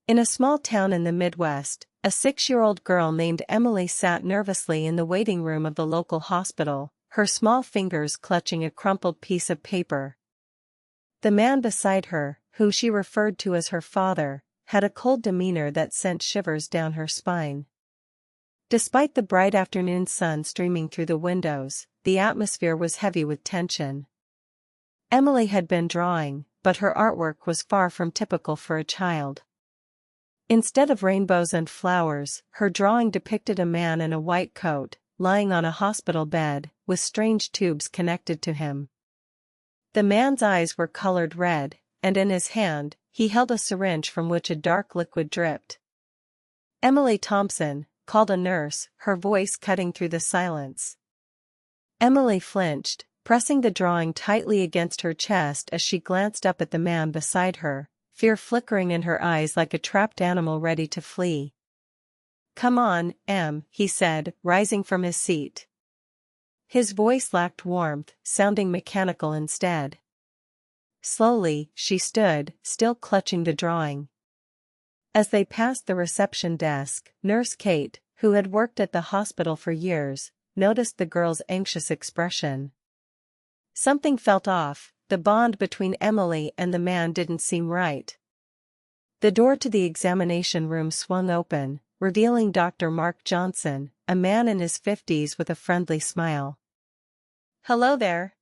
In a small town in the Midwest, a 6-year-old girl named Emily sat nervously in the waiting room of the local hospital, her small fingers clutching a crumpled piece of paper. The man beside her, who she referred to as her father, had a cold demeanor that sent shivers down her spine. Despite the bright afternoon sun streaming through the windows, the atmosphere was heavy with tension. Emily had been drawing, but her artwork was far from typical for a child. Instead of rainbows and flowers, her drawing depicted a man in a white coat, lying on a hospital bed, with strange tubes connected to him. The man's eyes were colored red, and in his hand, he held a syringe from which a dark liquid dripped. "Emily Thompson," called a nurse, her voice cutting through the silence. Emily flinched, pressing the drawing tightly against her chest as she glanced up at the man beside her, fear flickering in her eyes like a trapped animal ready to flee. "Come on, Em," he said, rising from his seat. His voice lacked warmth, sounding mechanical instead. Slowly, she stood, still clutching the drawing. As they passed the reception desk, Nurse Kate, who had worked at the hospital for years, noticed the girl's anxious expression. Something felt off. The bond between Emily and the man didn't seem right. The door to the examination room swung open, revealing Dr. Mark Johnson, a man in his 50s with a friendly smile. "Hello there.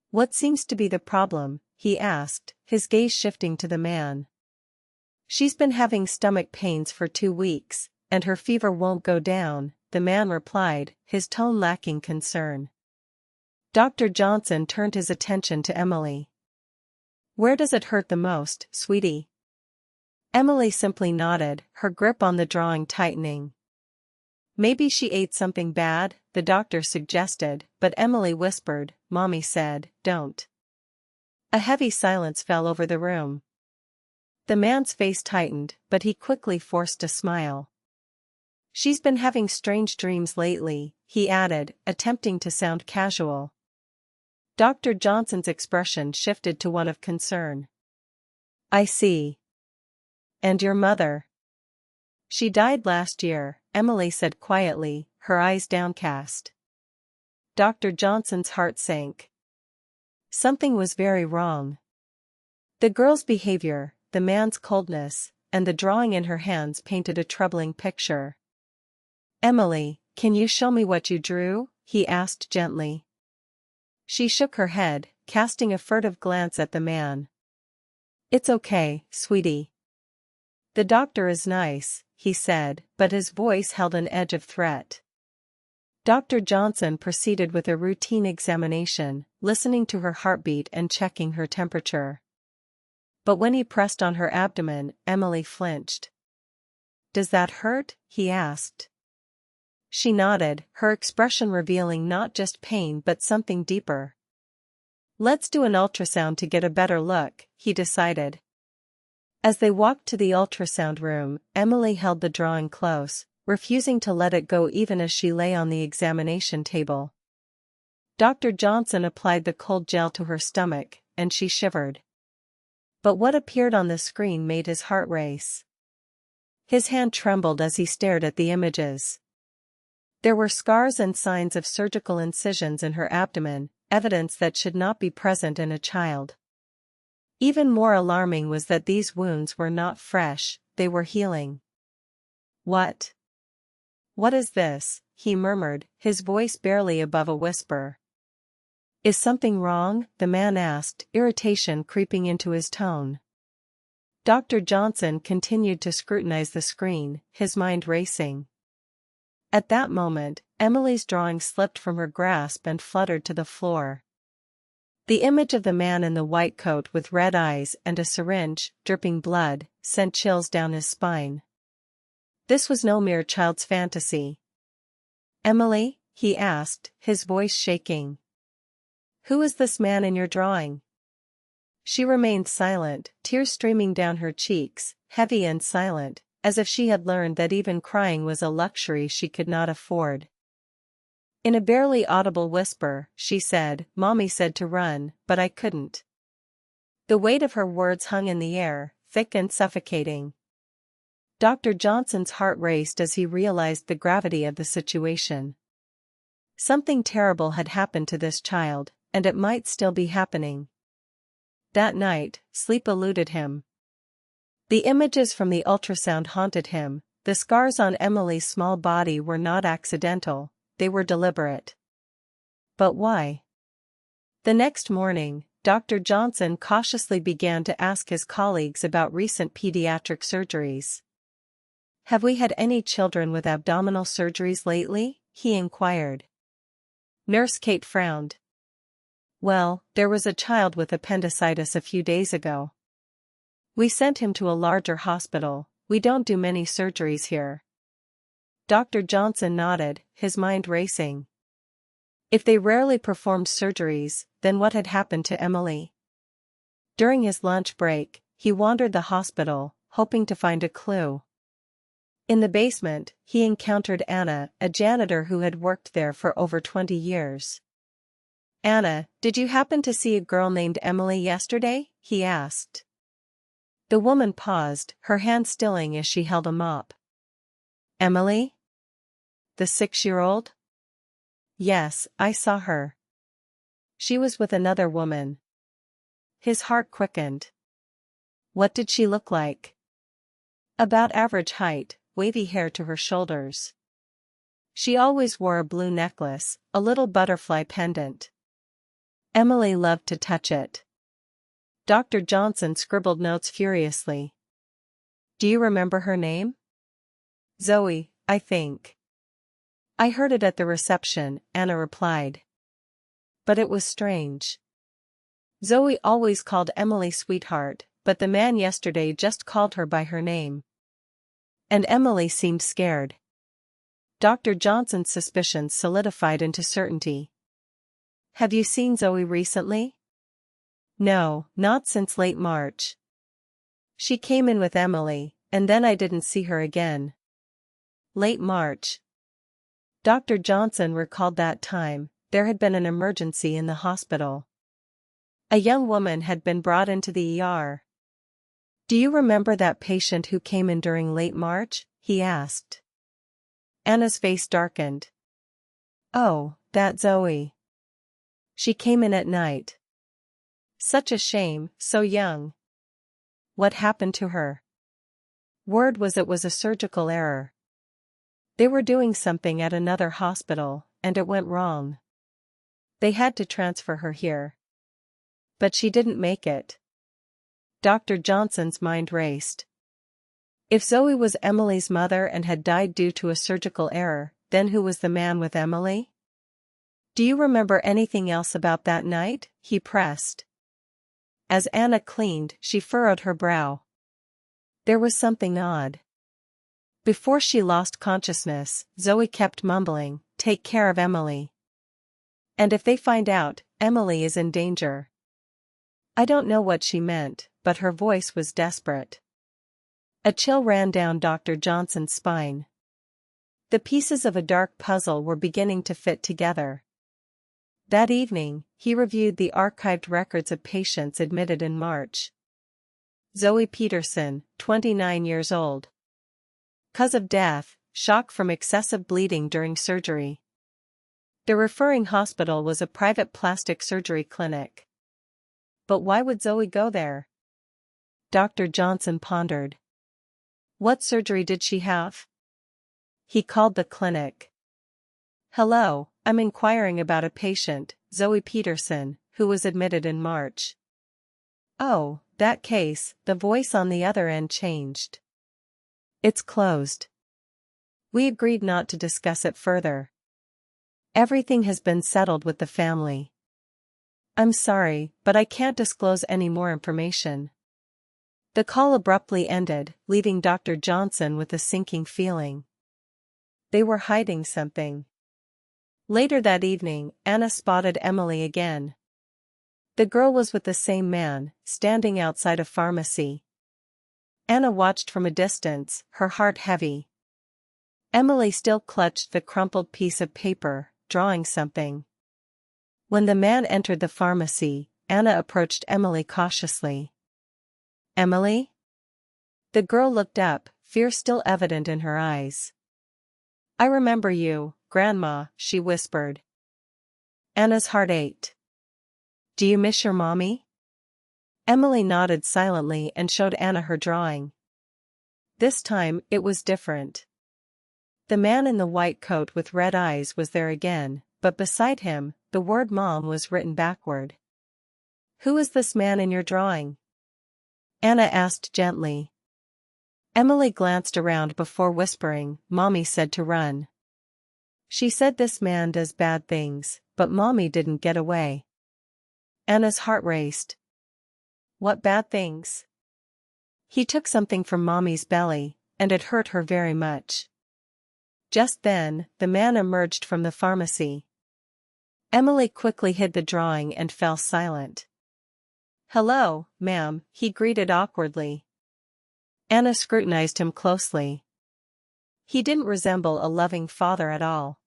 What seems to be the problem?" he asked, his gaze shifting to the man. "She's been having stomach pains for 2 weeks, and her fever won't go down," the man replied, his tone lacking concern. Dr. Johnson turned his attention to Emily. "Where does it hurt the most, sweetie?" Emily simply nodded, her grip on the drawing tightening. "Maybe she ate something bad," the doctor suggested, but Emily whispered, "Mommy said, don't." A heavy silence fell over the room. The man's face tightened, but he quickly forced a smile. "She's been having strange dreams lately," he added, attempting to sound casual. Dr. Johnson's expression shifted to one of concern. "I see. And your mother?" "She died last year," Emily said quietly, her eyes downcast. Dr. Johnson's heart sank. Something was very wrong. The girl's behavior, the man's coldness, and the drawing in her hands painted a troubling picture. "Emily, can you show me what you drew?" he asked gently. She shook her head, casting a furtive glance at the man. "It's okay, sweetie." "The doctor is nice," he said, but his voice held an edge of threat. Dr. Johnson proceeded with a routine examination, listening to her heartbeat and checking her temperature. But when he pressed on her abdomen, Emily flinched. "Does that hurt?" he asked. She nodded, her expression revealing not just pain but something deeper. "Let's do an ultrasound to get a better look," he decided. As they walked to the ultrasound room, Emily held the drawing close, refusing to let it go even as she lay on the examination table. Dr. Johnson applied the cold gel to her stomach, and she shivered. But what appeared on the screen made his heart race. His hand trembled as he stared at the images. There were scars and signs of surgical incisions in her abdomen, evidence that should not be present in a child. Even more alarming was that these wounds were not fresh, they were healing. What is this?" he murmured, his voice barely above a whisper. "Is something wrong?" the man asked, irritation creeping into his tone. Dr. Johnson continued to scrutinize the screen, his mind racing. At that moment, Emily's drawing slipped from her grasp and fluttered to the floor. The image of the man in the white coat with red eyes and a syringe, dripping blood, sent chills down his spine. This was no mere child's fantasy. "Emily?" he asked, his voice shaking. "Who is this man in your drawing?" She remained silent, tears streaming down her cheeks, heavy and silent, as if she had learned that even crying was a luxury she could not afford. In a barely audible whisper, she said, "Mommy said to run, but I couldn't." The weight of her words hung in the air, thick and suffocating. Dr. Johnson's heart raced as he realized the gravity of the situation. Something terrible had happened to this child, and it might still be happening. That night, sleep eluded him. The images from the ultrasound haunted him. The scars on Emily's small body were not accidental, they were deliberate. But why? The next morning, Dr. Johnson cautiously began to ask his colleagues about recent pediatric surgeries. "Have we had any children with abdominal surgeries lately?" he inquired. Nurse Kate frowned. "Well, there was a child with appendicitis a few days ago. We sent him to a larger hospital. We don't do many surgeries here." Dr. Johnson nodded, his mind racing. If they rarely performed surgeries, then what had happened to Emily? During his lunch break, he wandered the hospital, hoping to find a clue. In the basement, he encountered Anna, a janitor who had worked there for over 20 years. "Anna, did you happen to see a girl named Emily yesterday?" he asked. The woman paused, her hand stilling as she held a mop. "Emily? The 6-year-old? Yes, I saw her. She was with another woman." His heart quickened. What did she look like? About average height, wavy hair to her shoulders. She always wore a blue necklace, a little butterfly pendant. Emily loved to touch it. Dr. Johnson scribbled notes furiously. "Do you remember her name?" "Zoe, I think." "I heard it at the reception," Anna replied. But it was strange. Zoe always called Emily sweetheart, but the man yesterday just called her by her name. And Emily seemed scared. Dr. Johnson's suspicions solidified into certainty. "Have you seen Zoe recently?" "No, not since late March. She came in with Emily, and then I didn't see her again." Late March. Dr. Johnson recalled that time. There had been an emergency in the hospital. A young woman had been brought into the ER. "Do you remember that patient who came in during late March?" he asked. Anna's face darkened. "Oh, that Zoe. She came in at night. Such a shame, so young. What happened to her?" Word was it was a surgical error. They were doing something at another hospital, and it went wrong. They had to transfer her here. But she didn't make it. Dr. Johnson's mind raced. If Zoe was Emily's mother and had died due to a surgical error, then who was the man with Emily? "Do you remember anything else about that night?" he pressed. As Anna cleaned, she furrowed her brow. There was something odd. Before she lost consciousness, Zoe kept mumbling, "Take care of Emily. And if they find out, Emily is in danger." I don't know what she meant, but her voice was desperate. A chill ran down Dr. Johnson's spine. The pieces of a dark puzzle were beginning to fit together. That evening, he reviewed the archived records of patients admitted in March. Zoe Peterson, 29 years old. Cause of death, shock from excessive bleeding during surgery. The referring hospital was a private plastic surgery clinic. But why would Zoe go there? Dr. Johnson pondered. What surgery did she have? He called the clinic. "Hello, I'm inquiring about a patient, Zoe Peterson, who was admitted in March." "Oh, that case," the voice on the other end changed. "It's closed. We agreed not to discuss it further. Everything has been settled with the family. I'm sorry, but I can't disclose any more information." The call abruptly ended, leaving Dr. Johnson with a sinking feeling. They were hiding something. Later that evening, Anna spotted Emily again. The girl was with the same man, standing outside a pharmacy. Anna watched from a distance, her heart heavy. Emily still clutched the crumpled piece of paper, drawing something. When the man entered the pharmacy, Anna approached Emily cautiously. "Emily?" The girl looked up, fear still evident in her eyes. "I remember you, Grandma," she whispered. Anna's heart ached. "Do you miss your mommy?" Emily nodded silently and showed Anna her drawing. This time, it was different. The man in the white coat with red eyes was there again, but beside him, the word Mom was written backward. "Who is this man in your drawing?" Anna asked gently. Emily glanced around before whispering, "Mommy said to run. She said this man does bad things, but Mommy didn't get away." Anna's heart raced. "What bad things?" "He took something from Mommy's belly, and it hurt her very much." Just then, the man emerged from the pharmacy. Emily quickly hid the drawing and fell silent. "Hello, ma'am," he greeted awkwardly. Anna scrutinized him closely. He didn't resemble a loving father at all.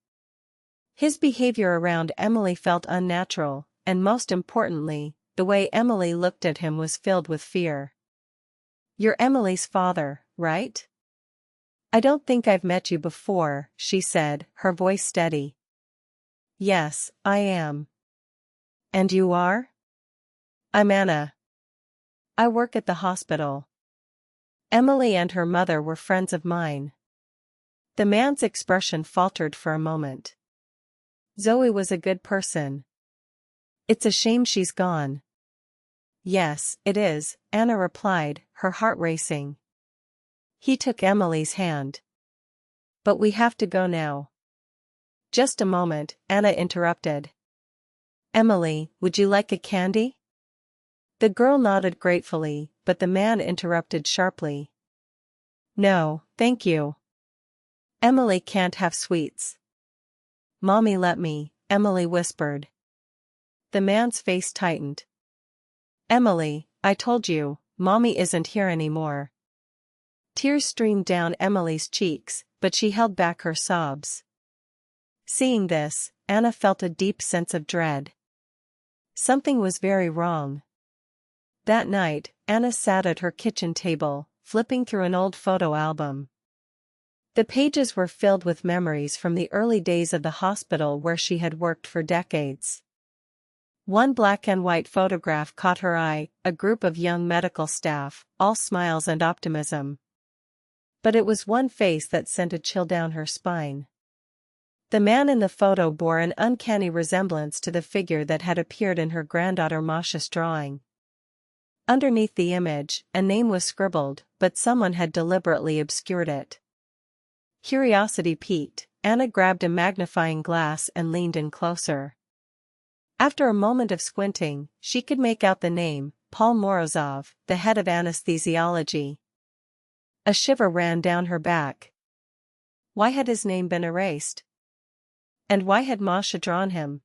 His behavior around Emily felt unnatural, and most importantly, the way Emily looked at him was filled with fear. "You're Emily's father, right?" "I don't think I've met you before," she said, her voice steady. "Yes, I am." "And you are?" "I'm Anna. I work at the hospital. Emily and her mother were friends of mine." The man's expression faltered for a moment. "Zoe was a good person. It's a shame she's gone." "Yes, it is," Anna replied, her heart racing. He took Emily's hand. "But we have to go now." "Just a moment," Anna interrupted. "Emily, would you like a candy?" The girl nodded gratefully, but the man interrupted sharply. "No, thank you. Emily can't have sweets." "Mommy let me," Emily whispered. The man's face tightened. "Emily, I told you, Mommy isn't here anymore." Tears streamed down Emily's cheeks, but she held back her sobs. Seeing this, Anna felt a deep sense of dread. Something was very wrong. That night, Anna sat at her kitchen table, flipping through an old photo album. The pages were filled with memories from the early days of the hospital where she had worked for decades. One black and white photograph caught her eye, a group of young medical staff, all smiles and optimism. But it was one face that sent a chill down her spine. The man in the photo bore an uncanny resemblance to the figure that had appeared in her granddaughter Masha's drawing. Underneath the image, a name was scribbled, but someone had deliberately obscured it. Curiosity piqued, Anna grabbed a magnifying glass and leaned in closer. After a moment of squinting, she could make out the name, Paul Morozov, the head of anesthesiology. A shiver ran down her back. Why had his name been erased? And why had Masha drawn him?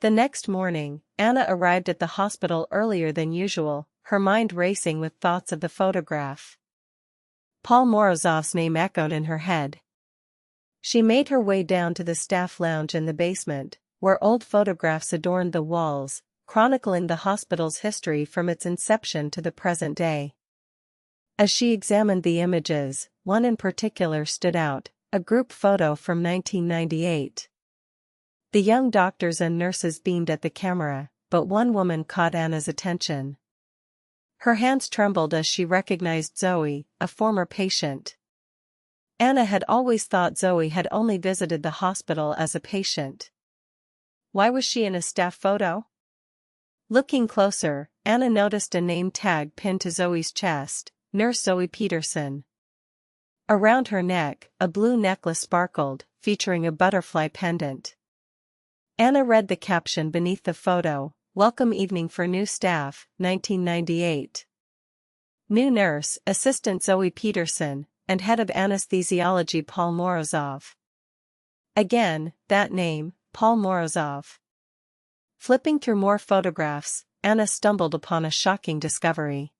The next morning, Anna arrived at the hospital earlier than usual, her mind racing with thoughts of the photograph. Paul Morozov's name echoed in her head. She made her way down to the staff lounge in the basement, where old photographs adorned the walls, chronicling the hospital's history from its inception to the present day. As she examined the images, one in particular stood out, a group photo from 1998. The young doctors and nurses beamed at the camera, but one woman caught Anna's attention. Her hands trembled as she recognized Zoe, a former patient. Anna had always thought Zoe had only visited the hospital as a patient. Why was she in a staff photo? Looking closer, Anna noticed a name tag pinned to Zoe's chest, Nurse Zoe Peterson. Around her neck, a blue necklace sparkled, featuring a butterfly pendant. Anna read the caption beneath the photo, "Welcome evening for new staff, 1998. New nurse, Assistant Zoe Peterson, and head of anesthesiology Paul Morozov." Again, that name, Paul Morozov. Flipping through more photographs, Anna stumbled upon a shocking discovery.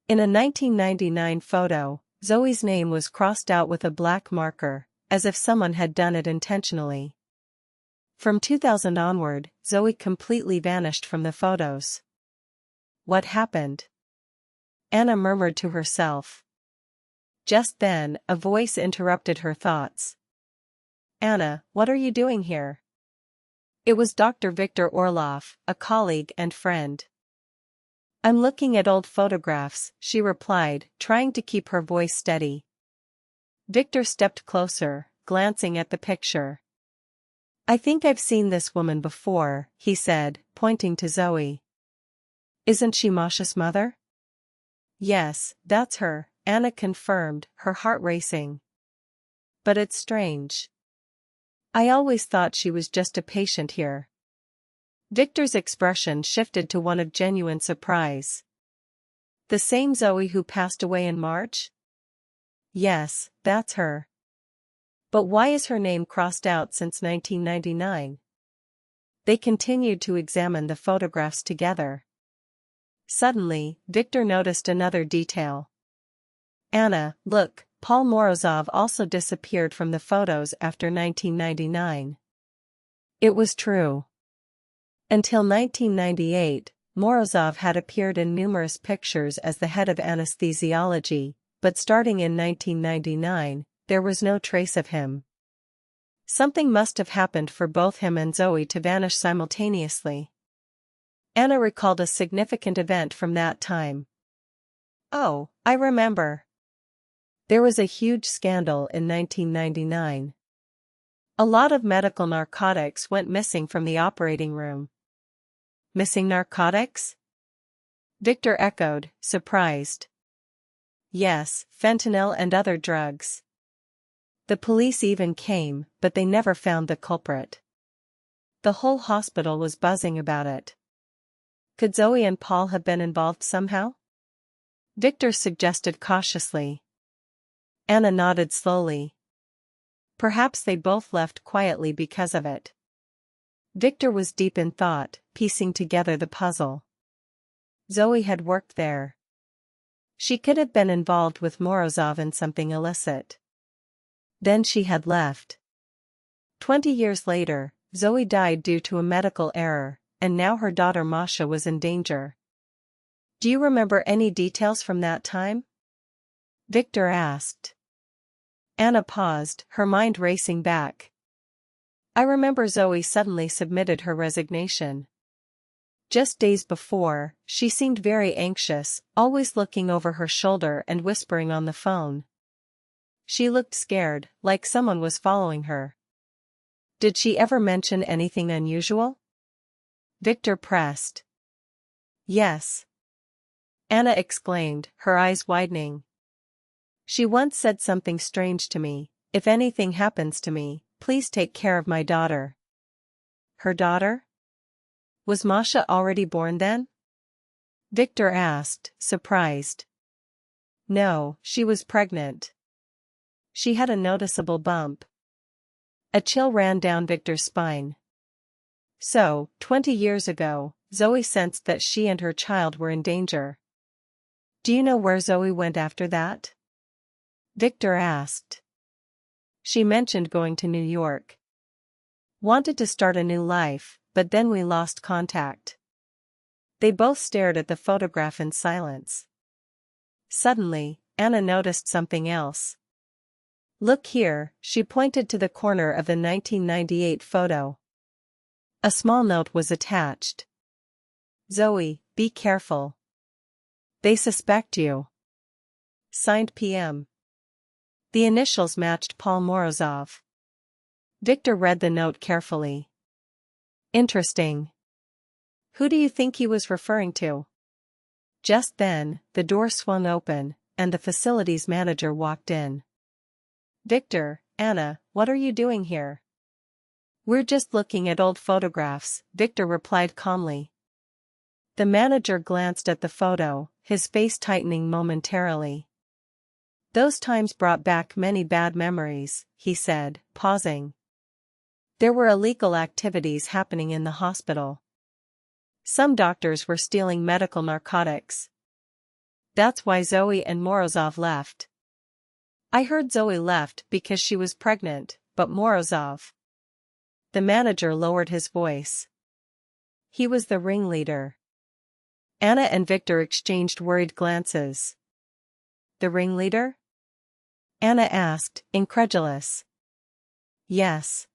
In a 1999 photo, Zoe's name was crossed out with a black marker, as if someone had done it intentionally. From 2000 onward, Zoe completely vanished from the photos. What happened? Anna murmured to herself. Just then, a voice interrupted her thoughts. Anna, what are you doing here? It was Dr. Victor Orloff, a colleague and friend. I'm looking at old photographs, she replied, trying to keep her voice steady. Victor stepped closer, glancing at the picture. I think I've seen this woman before, he said, pointing to Zoe. Isn't she Masha's mother? Yes, that's her, Anna confirmed, her heart racing. But it's strange. I always thought she was just a patient here. Victor's expression shifted to one of genuine surprise. The same Zoe who passed away in March? Yes, that's her. But why is her name crossed out since 1999? They continued to examine the photographs together. Suddenly, Victor noticed another detail. Anna, look, Paul Morozov also disappeared from the photos after 1999. It was true. Until 1998, Morozov had appeared in numerous pictures as the head of anesthesiology, but starting in 1999, there was no trace of him. Something must have happened for both him and Zoe to vanish simultaneously. Anna recalled a significant event from that time. Oh, I remember. There was a huge scandal in 1999. A lot of medical narcotics went missing from the operating room. Missing narcotics? Victor echoed, surprised. Yes, fentanyl and other drugs. The police even came, but they never found the culprit. The whole hospital was buzzing about it. Could Zoe and Paul have been involved somehow? Victor suggested cautiously. Anna nodded slowly. Perhaps they both left quietly because of it. Victor was deep in thought, piecing together the puzzle. Zoe had worked there. She could have been involved with Morozov in something illicit. Then she had left. 20 years later, Zoe died due to a medical error, and now her daughter Masha was in danger. Do you remember any details from that time? Victor asked. Anna paused, her mind racing back. I remember Zoe suddenly submitted her resignation. Just days before, she seemed very anxious, always looking over her shoulder and whispering on the phone. She looked scared, like someone was following her. Did she ever mention anything unusual? Victor pressed. Yes. Anna exclaimed, her eyes widening. She once said something strange to me. If anything happens to me, please take care of my daughter. Her daughter? Was Masha already born then? Victor asked, surprised. No, she was pregnant. She had a noticeable bump. A chill ran down Victor's spine. So, 20 years ago, Zoe sensed that she and her child were in danger. Do you know where Zoe went after that? Victor asked. She mentioned going to New York. Wanted to start a new life, but then we lost contact. They both stared at the photograph in silence. Suddenly, Anna noticed something else. Look here, she pointed to the corner of the 1998 photo. A small note was attached. Zoe, be careful. They suspect you. Signed PM. The initials matched Paul Morozov. Victor read the note carefully. Interesting. Who do you think he was referring to? Just then, the door swung open, and the facilities manager walked in. Victor, Anna, what are you doing here? We're just looking at old photographs, Victor replied calmly. The manager glanced at the photo, his face tightening momentarily. Those times brought back many bad memories, he said, pausing. There were illegal activities happening in the hospital. Some doctors were stealing medical narcotics. That's why Zoe and Morozov left. I heard Zoe left because she was pregnant, but Morozov. The manager lowered his voice. He was the ringleader. Anna and Victor exchanged worried glances. The ringleader? Anna asked, incredulous. Yes.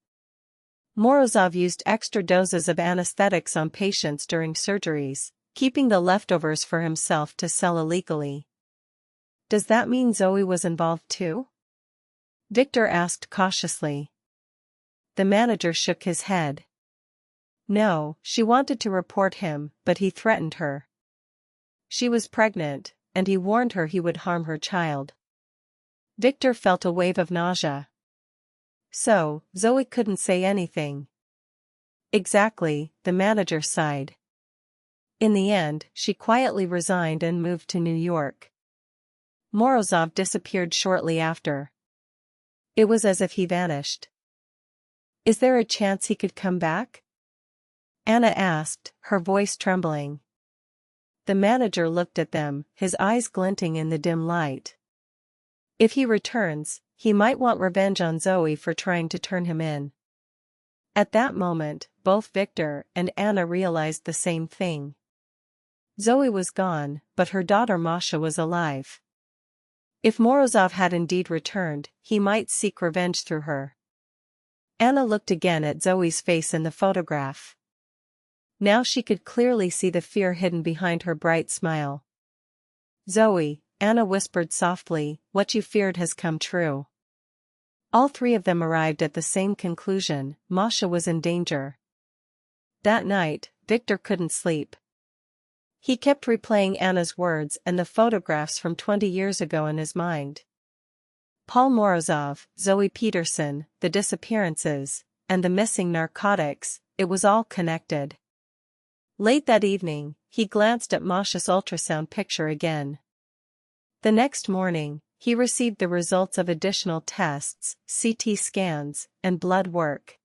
Morozov used extra doses of anesthetics on patients during surgeries, keeping the leftovers for himself to sell illegally. Does that mean Zoe was involved too? Victor asked cautiously. The manager shook his head. No, she wanted to report him, but he threatened her. She was pregnant, and he warned her he would harm her child. Victor felt a wave of nausea. So, Zoe couldn't say anything. Exactly, the manager sighed. In the end, she quietly resigned and moved to New York. Morozov disappeared shortly after. It was as if he vanished. Is there a chance he could come back? Anna asked, her voice trembling. The manager looked at them, his eyes glinting in the dim light. If he returns, he might want revenge on Zoe for trying to turn him in. At that moment, both Victor and Anna realized the same thing. Zoe was gone, but her daughter Masha was alive. If Morozov had indeed returned, he might seek revenge through her. Anna looked again at Zoe's face in the photograph. Now she could clearly see the fear hidden behind her bright smile. Zoe, Anna whispered softly, what you feared has come true. All three of them arrived at the same conclusion, Masha was in danger. That night, Victor couldn't sleep. He kept replaying Anna's words and the photographs from 20 years ago in his mind. Paul Morozov, Zoe Peterson, the disappearances, and the missing narcotics, it was all connected. Late that evening, he glanced at Masha's ultrasound picture again. The next morning, he received the results of additional tests, CT scans, and blood work.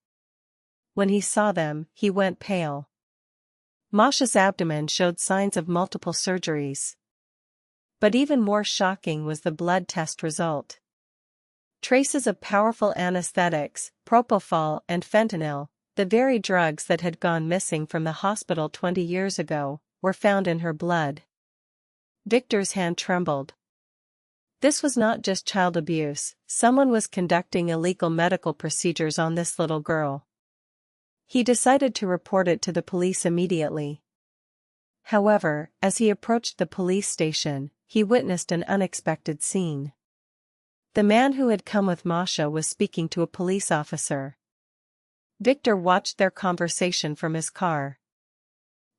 When he saw them, he went pale. Masha's abdomen showed signs of multiple surgeries. But even more shocking was the blood test result. Traces of powerful anesthetics, propofol and fentanyl, the very drugs that had gone missing from the hospital 20 years ago, were found in her blood. Victor's hand trembled. This was not just child abuse, someone was conducting illegal medical procedures on this little girl. He decided to report it to the police immediately. However, as he approached the police station, he witnessed an unexpected scene. The man who had come with Masha was speaking to a police officer. Victor watched their conversation from his car.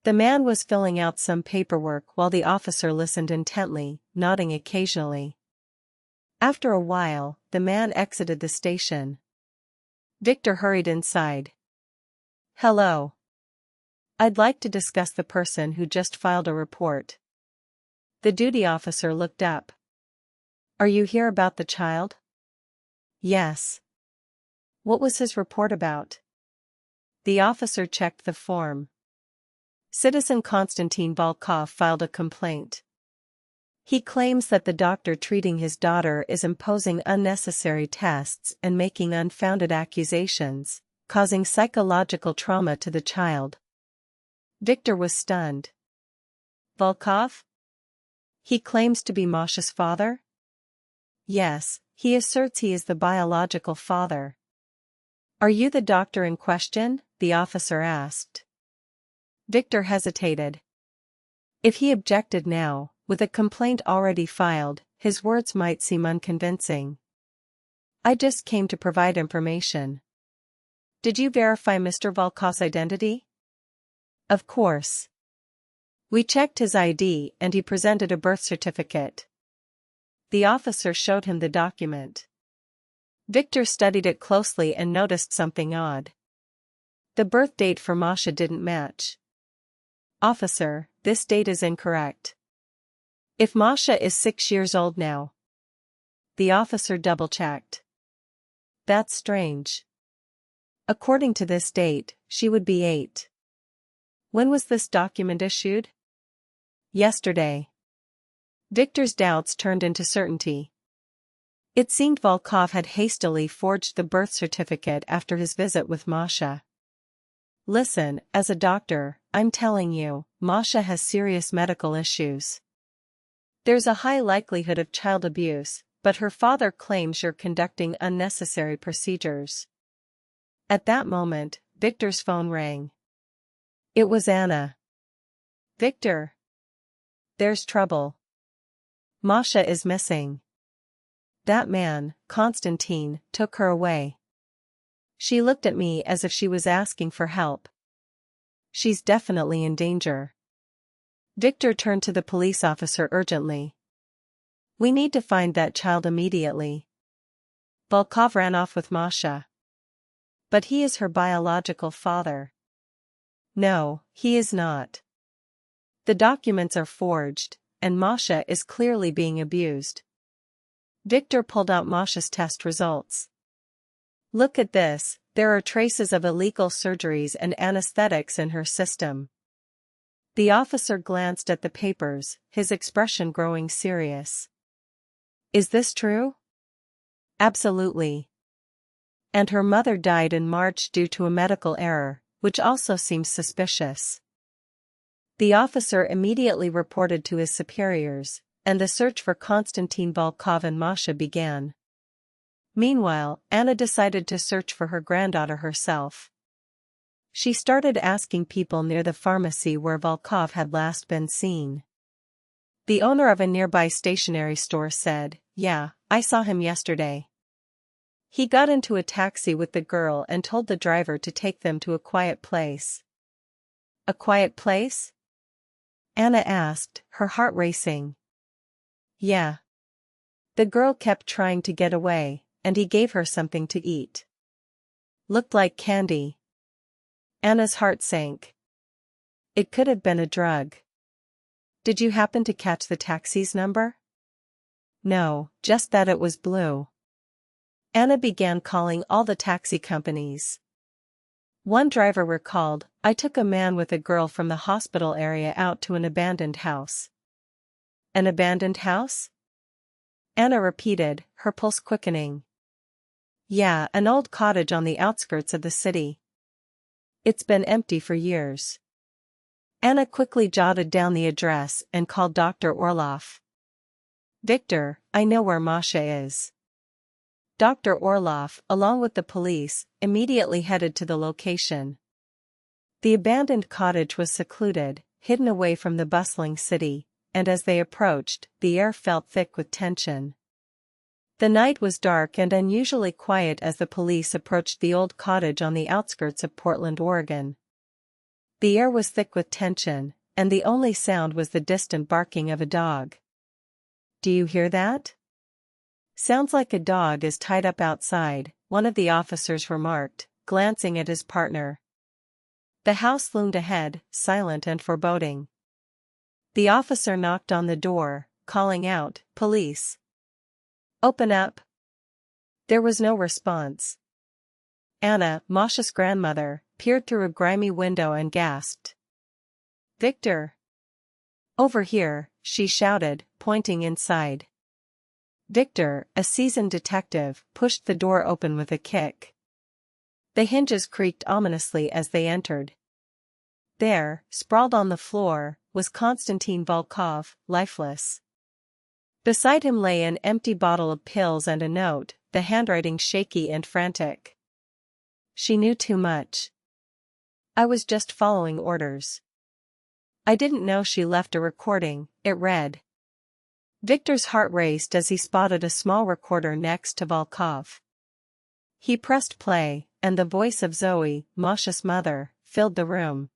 The man was filling out some paperwork while the officer listened intently, nodding occasionally. After a while, the man exited the station. Victor hurried inside. Hello. I'd like to discuss the person who just filed a report. The duty officer looked up. Are you here about the child? Yes. What was his report about? The officer checked the form. Citizen Konstantin Volkov filed a complaint. He claims that the doctor treating his daughter is imposing unnecessary tests and making unfounded accusations, causing psychological trauma to the child. Victor was stunned. Volkov? He claims to be Masha's father? Yes, he asserts he is the biological father. Are you the doctor in question? The officer asked. Victor hesitated. If he objected now, with a complaint already filed, his words might seem unconvincing. I just came to provide information. Did you verify Mr. Volkov's identity? Of course. We checked his ID and he presented a birth certificate. The officer showed him the document. Victor studied it closely and noticed something odd. The birth date for Masha didn't match. Officer, this date is incorrect. If Masha is 6 years old now. The officer double-checked. That's strange. According to this date, she would be 8. When was this document issued? Yesterday. Victor's doubts turned into certainty. It seemed Volkov had hastily forged the birth certificate after his visit with Masha. Listen, as a doctor, I'm telling you, Masha has serious medical issues. There's a high likelihood of child abuse, but her father claims you're conducting unnecessary procedures." At that moment, Victor's phone rang. It was Anna. "Victor. There's trouble. Masha is missing. That man, Konstantin, took her away." She looked at me as if she was asking for help. "She's definitely in danger." Victor turned to the police officer urgently. "We need to find that child immediately. Volkov ran off with Masha." "But he is her biological father." "No, he is not. The documents are forged, and Masha is clearly being abused." Victor pulled out Masha's test results. "Look at this, there are traces of illegal surgeries and anesthetics in her system." The officer glanced at the papers, his expression growing serious. "Is this true?" "Absolutely. And her mother died in March due to a medical error, which also seems suspicious." The officer immediately reported to his superiors, and the search for Konstantin Volkov and Masha began. Meanwhile, Anna decided to search for her granddaughter herself. She started asking people near the pharmacy where Volkov had last been seen. The owner of a nearby stationery store said, "Yeah, I saw him yesterday. He got into a taxi with the girl and told the driver to take them to a quiet place." "A quiet place?" Anna asked, her heart racing. "Yeah. The girl kept trying to get away, and he gave her something to eat. Looked like candy." Anna's heart sank. It could have been a drug. "Did you happen to catch the taxi's number?" "No, just that it was blue." Anna began calling all the taxi companies. One driver recalled, "I took a man with a girl from the hospital area out to an abandoned house." "An abandoned house?" Anna repeated, her pulse quickening. "Yeah, an old cottage on the outskirts of the city. It's been empty for years." Anna quickly jotted down the address and called Dr. Orloff. "Victor, I know where Masha is." Dr. Orloff, along with the police, immediately headed to the location. The abandoned cottage was secluded, hidden away from the bustling city, and as they approached, the air felt thick with tension. The night was dark and unusually quiet as the police approached the old cottage on the outskirts of Portland, Oregon. The air was thick with tension, and the only sound was the distant barking of a dog. "Do you hear that?" "Sounds like a dog is tied up outside," one of the officers remarked, glancing at his partner. The house loomed ahead, silent and foreboding. The officer knocked on the door, calling out, "Police! Open up!" There was no response. Anna, Masha's grandmother, peered through a grimy window and gasped. "Victor! Over here," she shouted, pointing inside. Victor, a seasoned detective, pushed the door open with a kick. The hinges creaked ominously as they entered. There, sprawled on the floor, was Konstantin Volkov, lifeless. Beside him lay an empty bottle of pills and a note, the handwriting shaky and frantic. She knew too much. "I was just following orders. I didn't know she left a recording," it read. Victor's heart raced as he spotted a small recorder next to Volkov. He pressed play, and the voice of Zoe, Masha's mother, filled the room.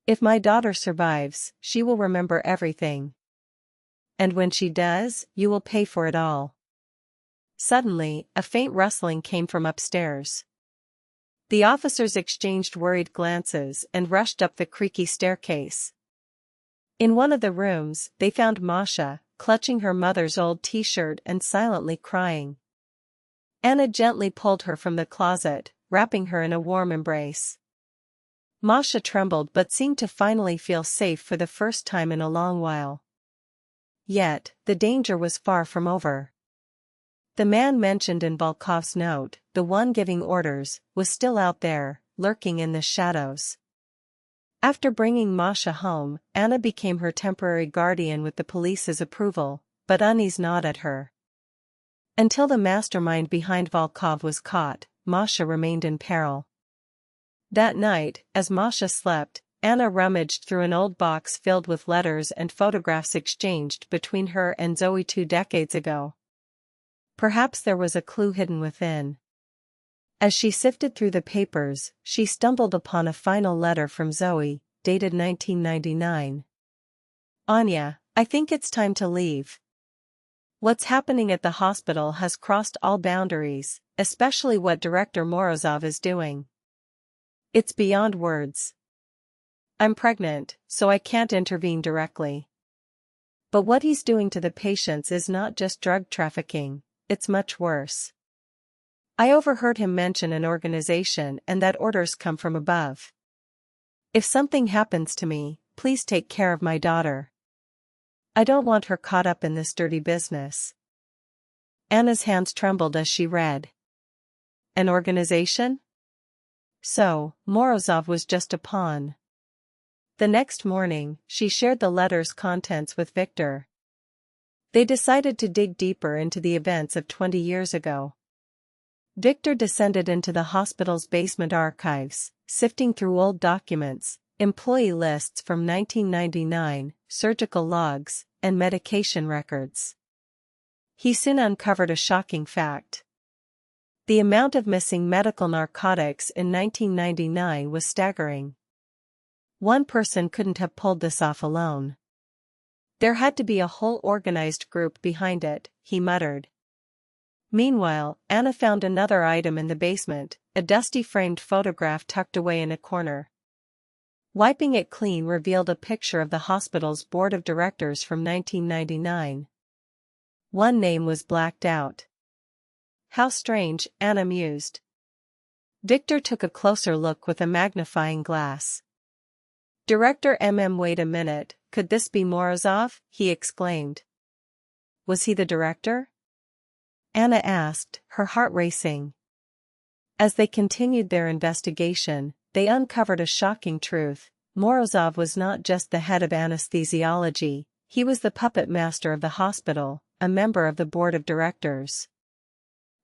"If my daughter survives, she will remember everything. And when she does, you will pay for it all." Suddenly, a faint rustling came from upstairs. The officers exchanged worried glances and rushed up the creaky staircase. In one of the rooms, they found Masha, clutching her mother's old t-shirt and silently crying. Anna gently pulled her from the closet, wrapping her in a warm embrace. Masha trembled but seemed to finally feel safe for the first time in a long while. Yet, the danger was far from over. The man mentioned in Volkov's note, the one giving orders, was still out there, lurking in the shadows. After bringing Masha home, Anna became her temporary guardian with the police's approval, but unease gnawed at her. Until the mastermind behind Volkov was caught, Masha remained in peril. That night, as Masha slept, Anna rummaged through an old box filled with letters and photographs exchanged between her and Zoe 2 decades ago. Perhaps there was a clue hidden within. As she sifted through the papers, she stumbled upon a final letter from Zoe, dated 1999. Anya, I think it's time to leave. What's happening at the hospital has crossed all boundaries, especially what Director Morozov is doing. It's beyond words. I'm pregnant, so I can't intervene directly. But what he's doing to the patients is not just drug trafficking, it's much worse. I overheard him mention an organization and that orders come from above. If something happens to me, please take care of my daughter. I don't want her caught up in this dirty business. Anna's hands trembled as she read. An organization? So, Morozov was just a pawn. The next morning, she shared the letter's contents with Victor. They decided to dig deeper into the events of 20 years ago. Victor descended into the hospital's basement archives, sifting through old documents, employee lists from 1999, surgical logs, and medication records. He soon uncovered a shocking fact. The amount of missing medical narcotics in 1999 was staggering. One person couldn't have pulled this off alone. There had to be a whole organized group behind it, he muttered. Meanwhile, Anna found another item in the basement, a dusty framed photograph tucked away in a corner. Wiping it clean revealed a picture of the hospital's board of directors from 1999. One name was blacked out. How strange, Anna mused. Victor took a closer look with a magnifying glass. Director wait a minute, could this be Morozov? He exclaimed. Was he the director? Anna asked, her heart racing. As they continued their investigation, they uncovered a shocking truth. Morozov was not just the head of anesthesiology, he was the puppet master of the hospital, a member of the board of directors.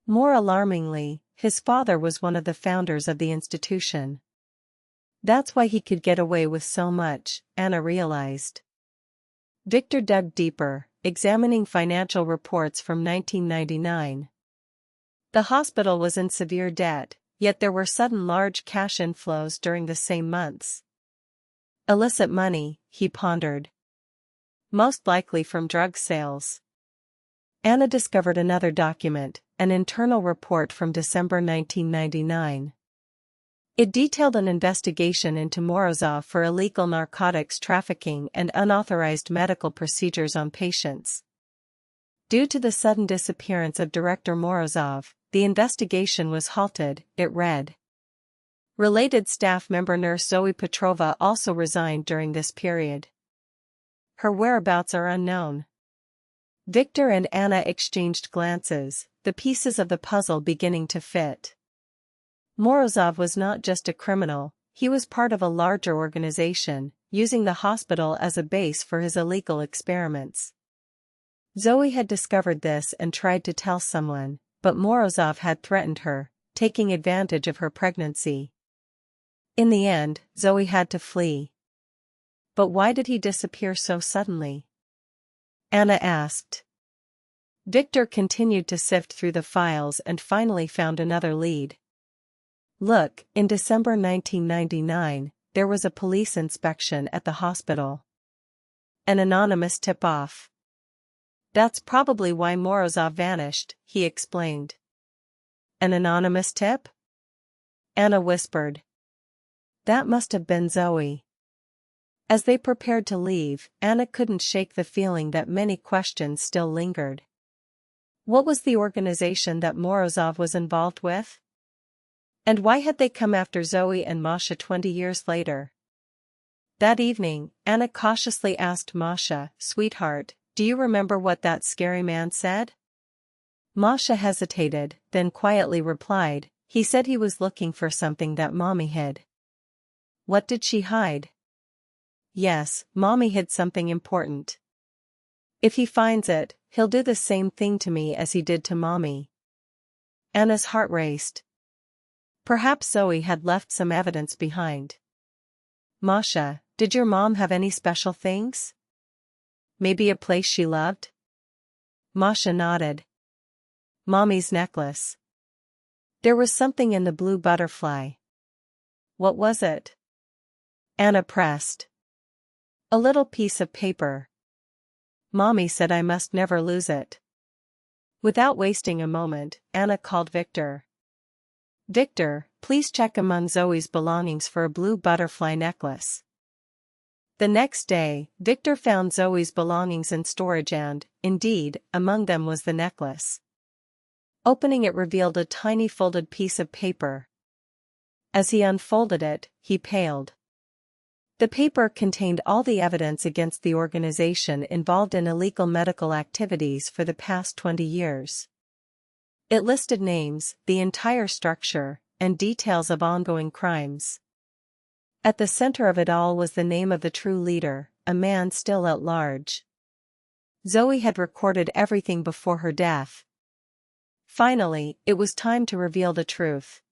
More alarmingly, his father was one of the founders of the institution. That's why he could get away with so much, Anna realized. Victor dug deeper, examining financial reports from 1999. The hospital was in severe debt, yet there were sudden large cash inflows during the same months. Illicit money, he pondered. Most likely from drug sales. Anna discovered another document, an internal report from December 1999. It detailed an investigation into Morozov for illegal narcotics trafficking and unauthorized medical procedures on patients. Due to the sudden disappearance of Director Morozov, the investigation was halted, it read. Related staff member nurse Zoe Petrova also resigned during this period. Her whereabouts are unknown. Victor and Anna exchanged glances, the pieces of the puzzle beginning to fit. Morozov was not just a criminal, he was part of a larger organization, using the hospital as a base for his illegal experiments. Zoe had discovered this and tried to tell someone, but Morozov had threatened her, taking advantage of her pregnancy. In the end, Zoe had to flee. But why did he disappear so suddenly? Anna asked. Victor continued to sift through the files and finally found another lead. Look, in December 1999, there was a police inspection at the hospital. An anonymous tip-off. That's probably why Morozov vanished, he explained. An anonymous tip? Anna whispered. That must have been Zoe. As they prepared to leave, Anna couldn't shake the feeling that many questions still lingered. What was the organization that Morozov was involved with? And why had they come after Zoe and Masha 20 years later? That evening, Anna cautiously asked Masha, "Sweetheart, do you remember what that scary man said?" Masha hesitated, then quietly replied, "He said he was looking for something that Mommy hid." What did she hide? Yes, Mommy hid something important. If he finds it, He'll do the same thing to me as he did to Mommy. Anna's heart raced. Perhaps Zoe had left some evidence behind. Masha, did your mom have any special things? Maybe a place she loved? Masha nodded. Mommy's necklace. There was something in the blue butterfly. What was it? Anna pressed. A little piece of paper. Mommy said I must never lose it. Without wasting a moment, Anna called Victor. Victor, please check among Zoe's belongings for a blue butterfly necklace. The next day, Victor found Zoe's belongings in storage and, indeed, among them was the necklace. Opening it revealed a tiny folded piece of paper. As he unfolded it, he paled. The paper contained all the evidence against the organization involved in illegal medical activities for the past 20 years. It listed names, the entire structure, and details of ongoing crimes. At the center of it all was the name of the true leader, a man still at large. Zoe had recorded everything before her death. Finally, it was time to reveal the truth.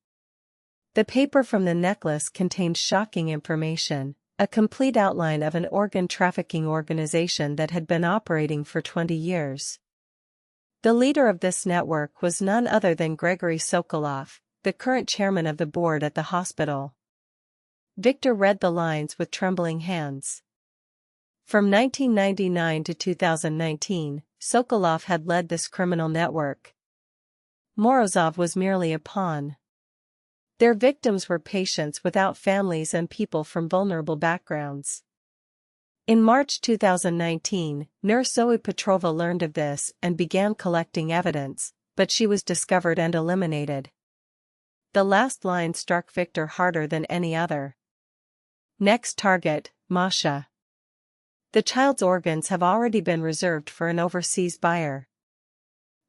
The paper from the necklace contained shocking information, a complete outline of an organ trafficking organization that had been operating for 20 years. The leader of this network was none other than Gregory Sokolov, the current chairman of the board at the hospital. Victor read the lines with trembling hands. From 1999 to 2019, Sokolov had led this criminal network. Morozov was merely a pawn. Their victims were patients without families and people from vulnerable backgrounds. In March 2019, nurse Zoe Petrova learned of this and began collecting evidence, but she was discovered and eliminated. The last line struck Victor harder than any other. Next target, Masha. The child's organs have already been reserved for an overseas buyer.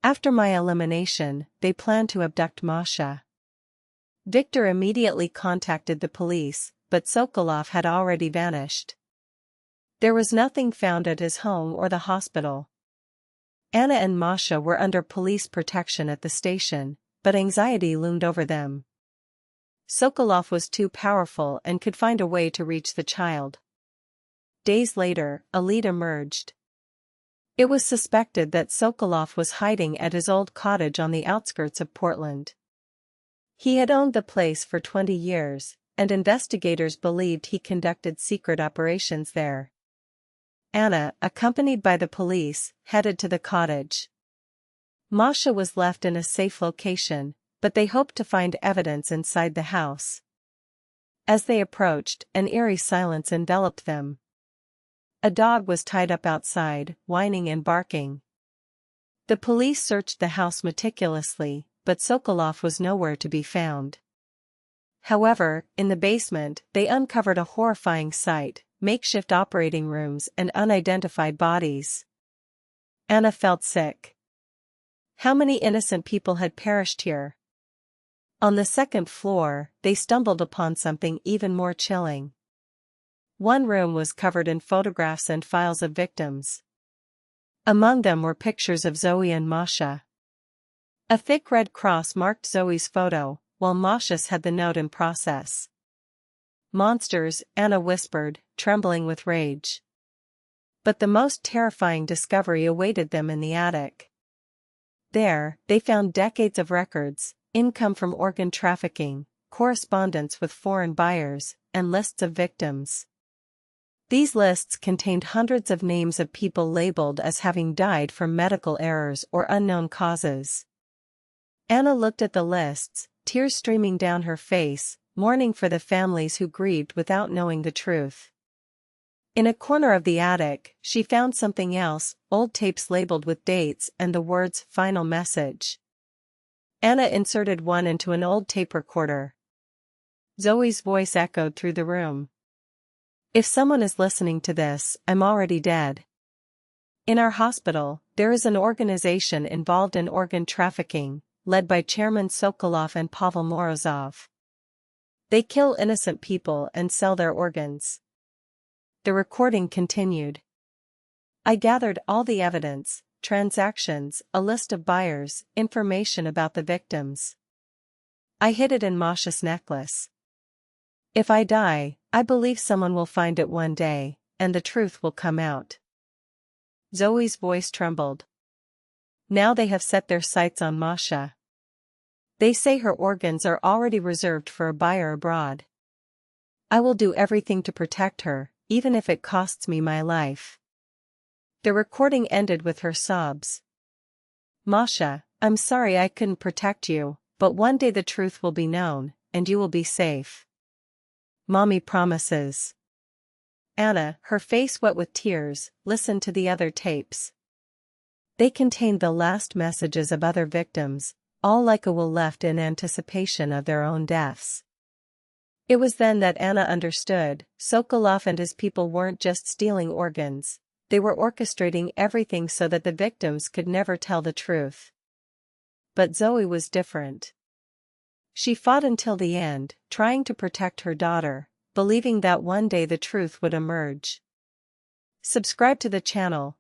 After my elimination, they plan to abduct Masha. Victor immediately contacted the police, but Sokolov had already vanished. There was nothing found at his home or the hospital. Anna and Masha were under police protection at the station, but anxiety loomed over them. Sokolov was too powerful and could find a way to reach the child. Days later, a lead emerged. It was suspected that Sokolov was hiding at his old cottage on the outskirts of Portland. He had owned the place for 20 years, and investigators believed he conducted secret operations there. Anna, accompanied by the police, headed to the cottage. Masha was left in a safe location, but they hoped to find evidence inside the house. As they approached, an eerie silence enveloped them. A dog was tied up outside, whining and barking. The police searched the house meticulously, but Sokolov was nowhere to be found. However, in the basement, they uncovered a horrifying sight: makeshift operating rooms and unidentified bodies. Anna felt sick. How many innocent people had perished here? On the second floor, they stumbled upon something even more chilling. One room was covered in photographs and files of victims. Among them were pictures of Zoe and Masha. A thick red cross marked Zoe's photo, while Masha's had the note in process. Monsters, Anna whispered, trembling with rage. But the most terrifying discovery awaited them in the attic. There, they found decades of records, income from organ trafficking, correspondence with foreign buyers, and lists of victims. These lists contained hundreds of names of people labeled as having died from medical errors or unknown causes. Anna looked at the lists, tears streaming down her face, mourning for the families who grieved without knowing the truth. In a corner of the attic, she found something else: old tapes labeled with dates and the words "Final Message." Anna inserted one into an old tape recorder. Zoe's voice echoed through the room. "If someone is listening to this, I'm already dead. In our hospital, there is an organization involved in organ trafficking, led by Chairman Sokolov and Pavel Morozov. They kill innocent people and sell their organs." The recording continued. "I gathered all the evidence, transactions, a list of buyers, information about the victims. I hid it in Masha's necklace. If I die, I believe someone will find it one day, and the truth will come out. Zoe's voice trembled. Now they have set their sights on Masha. They say her organs are already reserved for a buyer abroad. I will do everything to protect her, even if it costs me my life. The recording ended with her sobs. Masha, I'm sorry I couldn't protect you, but one day the truth will be known, and you will be safe. Mommy promises. Anna, her face wet with tears, listened to the other tapes. They contained the last messages of other victims, all like a will left in anticipation of their own deaths. It was then that Anna understood, Sokolov and his people weren't just stealing organs, they were orchestrating everything so that the victims could never tell the truth. But Zoe was different. She fought until the end, trying to protect her daughter, believing that one day the truth would emerge. Subscribe to the channel,